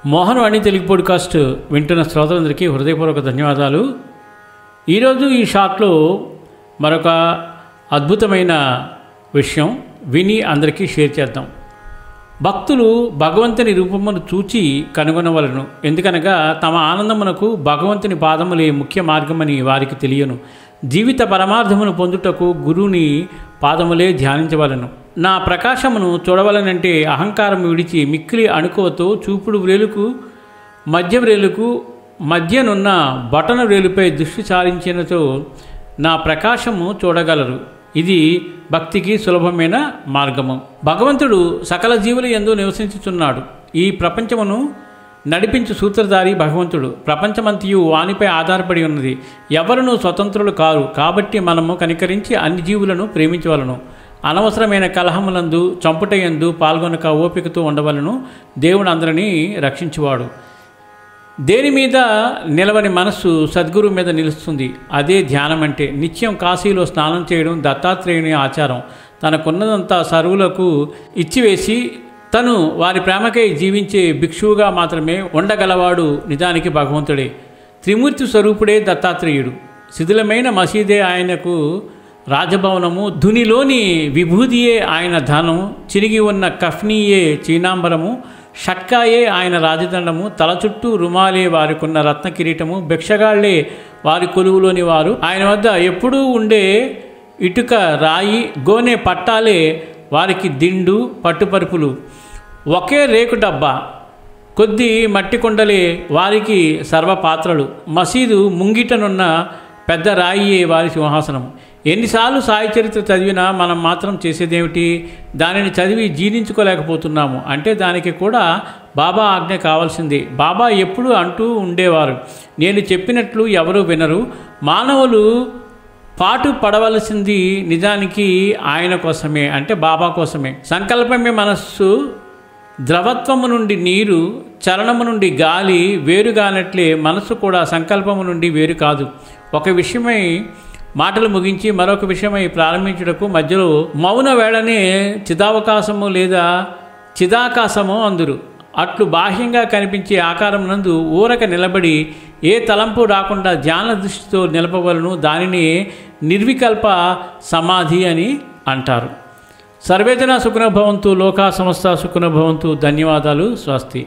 మోహన్ వాణి Telugu podcast వింటున్న శ్రోతలందరికీ హృదయపూర్వక ధన్యవాదాలు. ఈరోజు ఈ షాట్లో మరొక అద్భుతమైన విషయం విని అందరికీ షేర్ చేద్దాం. భక్తులు భగవంతుని రూపమును చూచి కనుగొనవలను, ఎందుకనగా తమ ఆనందమునకు భగవంతుని పాదములే ముఖ్య మార్గమని వారికి తెలియను. జీవిత పరమార్థమును పొందుటకు గురువుని పాదములే ధ్యానించవలను. నా ప్రకాశమును చూడవలనంటే అహంకారం విడిచి మిక్కిలి అణుకువతో చూపుడు వ్రేలుకు మధ్య వ్రేలుకు మధ్యనున్న బటన వ్రేలుపై దృష్టి సారించినతో నా ప్రకాశము చూడగలరు. ఇది భక్తికి సులభమైన మార్గము. భగవంతుడు సకల జీవుల యందు నివసించుచున్నాడు. ఈ ప్రపంచమును నడిపించు సూత్రధారి భగవంతుడు. ప్రపంచమంతయు వానిపై ఆధారపడి ఉన్నది. ఎవరునూ స్వతంత్రులు కారు. కాబట్టి మనము కనికరించి అన్ని జీవులను ప్రేమించవలను. అనవసరమైన కలహములందు చంపుటయందు పాల్గొనక ఓపికతో ఉండవలను. దేవుడు అందరినీ రక్షించువాడు. దేని మీద నిలవని మనస్సు సద్గురు మీద నిలుస్తుంది. అదే ధ్యానం అంటే. నిత్యం కాశీలో స్నానం చేయడం దత్తాత్రేయుని ఆచారం. తనకున్నదంతా సర్వులకు ఇచ్చివేసి తను వారి ప్రేమకై జీవించే భిక్షువుగా మాత్రమే ఉండగలవాడు నిజానికి భగవంతుడే. త్రిమూర్తి స్వరూపుడే దత్తాత్రేయుడు. శిథిలమైన మసీదే ఆయనకు రాజభవనము, ధునిలోని విభూతియే ఆయన ధనం, చిరిగి ఉన్న కఫ్నీయే చీనాంబరము, షట్కాయే ఆయన రాజదండము, తల చుట్టూ రుమాలే వారికున్న రత్న కిరీటము, భిక్షగాళ్లే వారి కొలువులోని వారు, ఆయన వద్ద ఎప్పుడూ ఉండే ఇటుక రాయి గోనె పట్టాలే వారికి దిండు పట్టుపరుపులు, ఒకే రేకు డబ్బా కొద్ది మట్టి కొండలే వారికి సర్వపాత్రలు, మసీదు ముంగిటనున్న పెద్ద రాయియే వారి సింహాసనము. ఎన్నిసార్లు సాయి చరిత్ర చదివినా మనం మాత్రం చేసేదేమిటి? దానిని చదివి జీర్ణించుకోలేకపోతున్నాము. అంటే దానికి కూడా బాబా ఆజ్ఞ కావాల్సిందే. బాబా ఎప్పుడు అంటూ ఉండేవారు, నేను చెప్పినట్లు ఎవరు వినరు, మానవులు పాటు పడవలసింది నిజానికి ఆయన కోసమే, అంటే బాబా కోసమే. సంకల్పమే మనస్సు, ద్రవత్వము నుండి నీరు, చలనము నుండి గాలి వేరుగానట్లే మనస్సు కూడా సంకల్పము నుండి వేరు కాదు. ఒక విషయమై మాటలు ముగించి మరొక విషయమై ప్రారంభించుటకు మధ్యలో మౌన వేళనే చిదావకాశము లేదా చిదాకాశము అందురు. అట్లు బాహ్యంగా కనిపించే ఆకారం నందు ఊరక నిలబడి ఏ తలంపు రాకుండా ధ్యాన దృష్టితో నిలపవలను. దానిని నిర్వికల్ప సమాధి అని అంటారు. సర్వేజన సుఖినో భవంతు, లోకా సమస్త సుఖినో భవంతు. ధన్యవాదాలు. స్వస్తి.